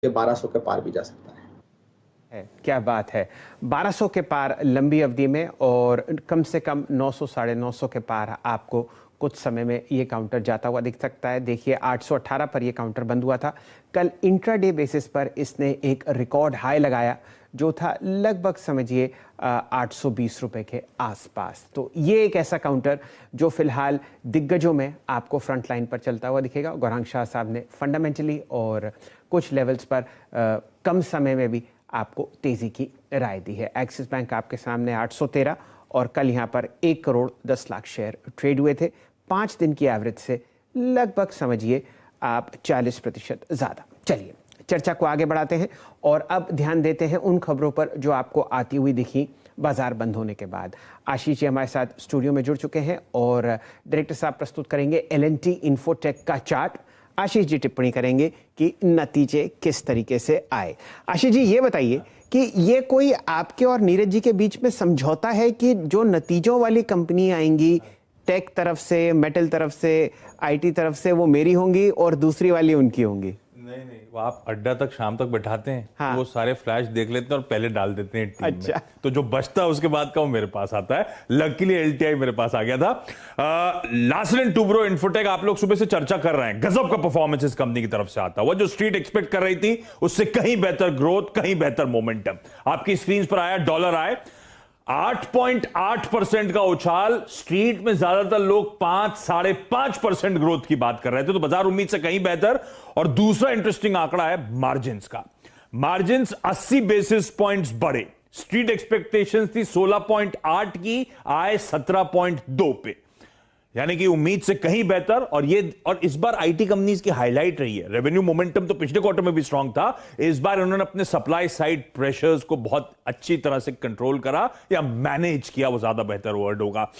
ये 1200 के पार भी जा सकता है। क्या बात है, 1200 के पार लंबी अवधि में और कम से कम 900 साढ़े 900 के पार आपको कुछ समय में ये काउंटर जाता हुआ दिख सकता है। देखिए 818 पर ये काउंटर बंद हुआ था। कल इंट्राडे बेसिस पर इसने एक रिकॉर्ड हाई लगाया जो था लगभग समझिए 820 रुपए के आसपास। तो ये एक ऐसा काउंटर जो फिलहाल दिग्गजों में आपको फ्रंट लाइन पर चलता हुआ दिखेगा। गौरांग शाह साहब ने फंडामेंटली और कुछ लेवल्स पर कम समय में भी आपको तेजी की राय दी है। एक्सिस बैंक आपके सामने 813 और कल यहाँ पर 1 करोड़ 10 लाख शेयर ट्रेड हुए थे। 5 दिन की एवरेज से लगभग समझिए आप 40% ज़्यादा। चलिए चर्चा को आगे बढ़ाते हैं और अब ध्यान देते हैं उन खबरों पर जो आपको आती हुई दिखी बाजार बंद होने के बाद। आशीष जी हमारे साथ स्टूडियो में जुड़ चुके हैं और डायरेक्टर साहब प्रस्तुत करेंगे L&T इन्फोटेक का चार्ट। आशीष जी टिप्पणी करेंगे कि नतीजे किस तरीके से आए। आशीष जी ये बताइए कि ये कोई आपके और नीरज जी के बीच में समझौता है कि जो नतीजों वाली कंपनी आएंगी टेक तरफ से, मेटल तरफ से, आईटी तरफ से, वो मेरी होंगी और दूसरी वाली उनकी होंगी? नहीं नहीं, वो आप अड्डा तक शाम तक बैठाते हैं। हाँ। वो सारे फ्लैश देख लेते हैं और पहले डाल देते हैं टीम अच्छा। में। तो जो बचता है उसके बाद का वो मेरे पास आता है। लकीली एलटीआई मेरे पास आ गया था। लार्सन टुब्रो इन्फोटेक आप लोग सुबह से चर्चा कर रहे हैं, गजब का परफॉर्मेंस इस कंपनी की तरफ से आता है। वो जो स्ट्रीट एक्सपेक्ट कर रही थी उससे कहीं बेहतर ग्रोथ, कहीं बेहतर मोमेंटम। आपकी स्क्रीन पर आया डॉलर आए 8.8% का उछाल। स्ट्रीट में ज्यादातर लोग 5-5.5% ग्रोथ की बात कर रहे थे, तो बाजार उम्मीद से कहीं बेहतर। और दूसरा इंटरेस्टिंग आंकड़ा है मार्जिन्स का। मार्जिन्स 80 बेसिस पॉइंट्स बढ़े। स्ट्रीट एक्सपेक्टेशंस थी 16.8 की, आए 17.2 पे, यानी कि उम्मीद से कहीं बेहतर। और इस बार आईटी कंपनीज की हाईलाइट रही है। रेवेन्यू मोमेंटम तो पिछले क्वार्टर में भी स्ट्रांग था, इस बार उन्होंने अपने सप्लाई साइड प्रेशर्स को बहुत अच्छी तरह से कंट्रोल करा या मैनेज किया, वो ज्यादा बेहतर वर्ड होगा।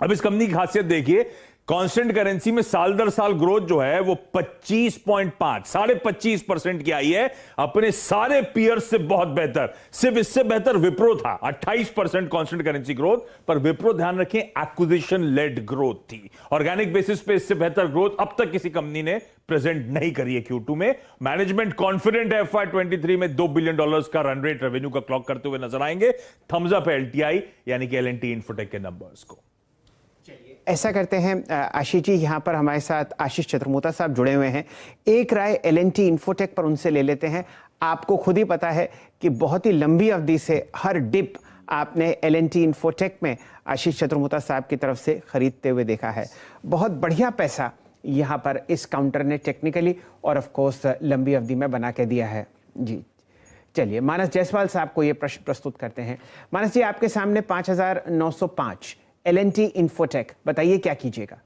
अब इस कंपनी की खासियत देखिए, कांस्टेंट करेंसी में साल दर साल ग्रोथ जो है वो 25.5 25% की आई है। अपने सारे पीयर्स से बहुत बेहतर। सिर्फ इससे बेहतर विप्रो था, 28% कांस्टेंट करेंसी ग्रोथ। पर विप्रो ध्यान रखें एक्विजिशन लेड ग्रोथ थी। ऑर्गेनिक बेसिस पे इससे बेहतर ग्रोथ अब तक किसी कंपनी ने प्रेजेंट नहीं करी है Q2 में। मैनेजमेंट कॉन्फिडेंट है FY23 में $2 बिलियन का रन रेट रेवेन्यू का क्लॉक करते हुए नजर आएंगे। थम्स अप है एलटीआई यानी कि L&T इन्फोटेक के नंबर्स को। ऐसा करते हैं आशीष जी, यहाँ पर हमारे साथ आशीष चतुर्मोता साहब जुड़े हुए हैं। एक राय L&T इन्फोटेक पर उनसे ले लेते हैं। आपको खुद ही पता है कि बहुत ही लंबी अवधि से हर डिप आपने L&T इन्फोटेक में आशीष चतुर्मोता साहब की तरफ से खरीदते हुए देखा है। बहुत बढ़िया पैसा यहाँ पर इस काउंटर ने टेक्निकली और ऑफ कोर्स लंबी अवधि में बना के दिया है जी। चलिए मानस जायसवाल साहब को ये प्रश्न प्रस्तुत करते हैं। मानस जी आपके सामने 5,905 L&T इन्फोटेक, बताइए क्या कीजिएगा?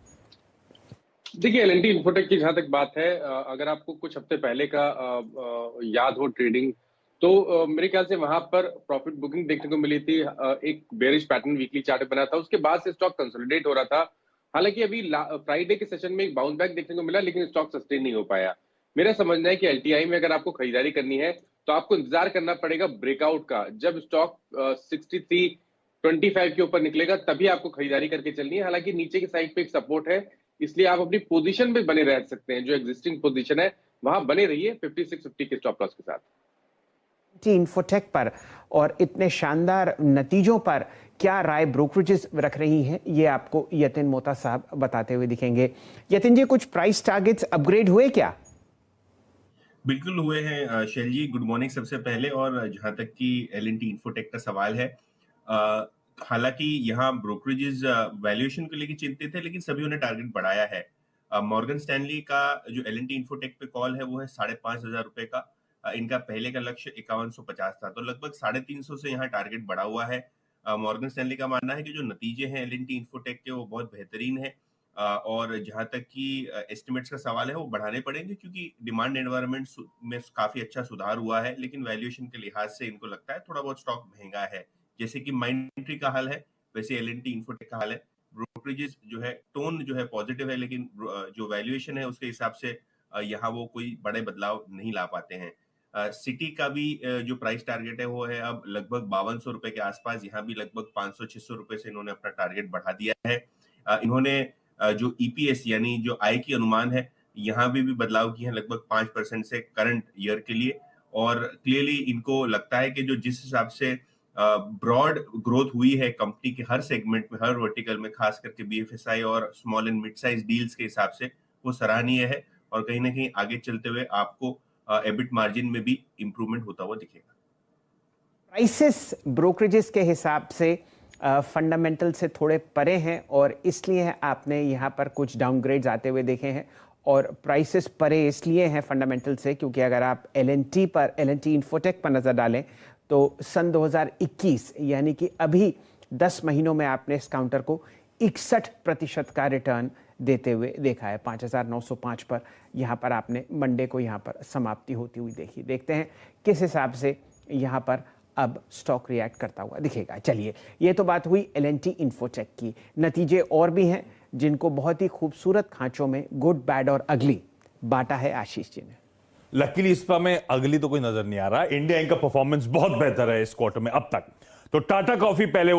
देखिए L&T इन्फोटेक की जहां तक बात है, अगर आपको कुछ हफ्ते पहले का याद हो ट्रेडिंग, तो मेरे ख्याल से वहां पर प्रॉफिट बुकिंग देखने को मिली थी। एक बेरिश पैटर्न वीकली चार्ट बना था, उसके बाद से स्टॉक कंसोलिडेट हो रहा था। हालांकि अभी फ्राइडे के सेशन में एक बाउंस बैक देखने को मिला, लेकिन स्टॉक सस्टेन नहीं हो पाया। मेरा समझना है कि एलटीआई में अगर आपको खरीदारी करनी है तो आपको इंतजार करना पड़ेगा ब्रेकआउट का। जब स्टॉक 63.25 के ऊपर निकलेगा तभी आपको खरीदारी करके चलनी है। हालांकि नीचे की साइड पे एक सपोर्ट है, इसलिए आप अपनी पोजीशन में बने रह सकते हैं। जो एग्जिस्टिंग पोजीशन है वहां बने रहिए 5650 के स्टॉप लॉस के साथ। इन्फोटेक पर और इतने शानदार नतीजों पर क्या राय ब्रोकरेजेस रख रही हैं, ये आपको यतिन मोता साहब बताते हुए दिखेंगे। यतिन जी, कुछ प्राइस टारगेट्स अपग्रेड हुए क्या? बिल्कुल हुए हैं शैल जी, गुड मॉर्निंग सबसे पहले। और जहां तक कि L&T इन्फोटेक का सवाल है, हालांकि यहाँ ब्रोकरेजेस वैल्यूएशन को लेकर चिंतित है, लेकिन सभी ने टारगेट बढ़ाया है। मॉर्गन स्टैनली का जो L&T इन्फोटेक पे कॉल है वो है 5,500 रुपए का। इनका पहले का लक्ष्य 5150 था, तो लगभग 350 से यहाँ टारगेट बढ़ा हुआ है। मॉर्गन स्टैनली का मानना है कि जो नतीजे हैं L&T इन्फोटेक के वो बहुत बेहतरीन है। और जहां तक कि एस्टिमेट्स का सवाल है वो बढ़ाने पड़ेंगे, क्योंकि डिमांड एनवायरनमेंट में काफी अच्छा सुधार हुआ है, लेकिन वैल्यूएशन के लिहाज से इनको लगता है थोड़ा बहुत स्टॉक महंगा है। जैसे कि माइंडट्री का हाल है, वैसे L&T इन्फोटेक का हाल है। ब्रोकरेजेस जो है टोन जो है पॉजिटिव है, लेकिन जो वैल्यूएशन है उसके हिसाब से यहाँ वो कोई बड़े बदलाव नहीं ला पाते हैं। सिटी का भी जो प्राइस टारगेट है वो है अब लगभग 5200 रुपए के आसपास। यहाँ भी लगभग 500-600 रुपए से इन्होंने अपना टारगेट बढ़ा दिया है। इन्होंने जो ईपीएस यानी जो आय की अनुमान है यहाँ भी बदलाव किए हैं लगभग 5% से करंट ईयर के लिए। और क्लियरली इनको लगता है कि जो जिस हिसाब से ब्रॉड ग्रोथ हुई है कंपनी के हर सेगमेंट में, हर वर्टिकल में, खास करके BFSI और small and mid size deals के हिसाब से, वो सराहनीय है। और कहीं ना कहीं आगे चलते हुए आपको एबिट मार्जिन में भी इंप्रूवमेंट होता हुआ दिखेगा। प्राइसेस ब्रोकरेजेस के हिसाब से फंडामेंटल से थोड़े परे हैं और इसलिए आपने यहाँ पर कुछ डाउनग्रेड्स आते हुए देखे हैं। और प्राइसेस परे इसलिए हैं फंडामेंटल से क्योंकि अगर आप L&T इन्फोटेक पर नज़र डालें तो सन 2021 यानी कि अभी 10 महीनों में आपने इस काउंटर को 61% का रिटर्न देते हुए देखा है। 5,905 पर यहाँ पर आपने मंडे को यहाँ पर समाप्ति होती हुई देखी। देखते हैं किस हिसाब से यहाँ पर अब स्टॉक रिएक्ट करता हुआ दिखेगा। चलिए, ये तो बात हुई L&T इन्फोटेक की। नतीजे और भी हैं जिनको बहुत ही खूबसूरत खांचों में गुड, बैड और अगली बांटा है आशीष जी ने। लकीली इस पर में अगली तो कोई नजर नहीं आ रहा। इंडिया इंक का परफॉर्मेंस बहुत बेहतर है इस क्वार्टर में अब तक। तो टाटा कॉफी पहले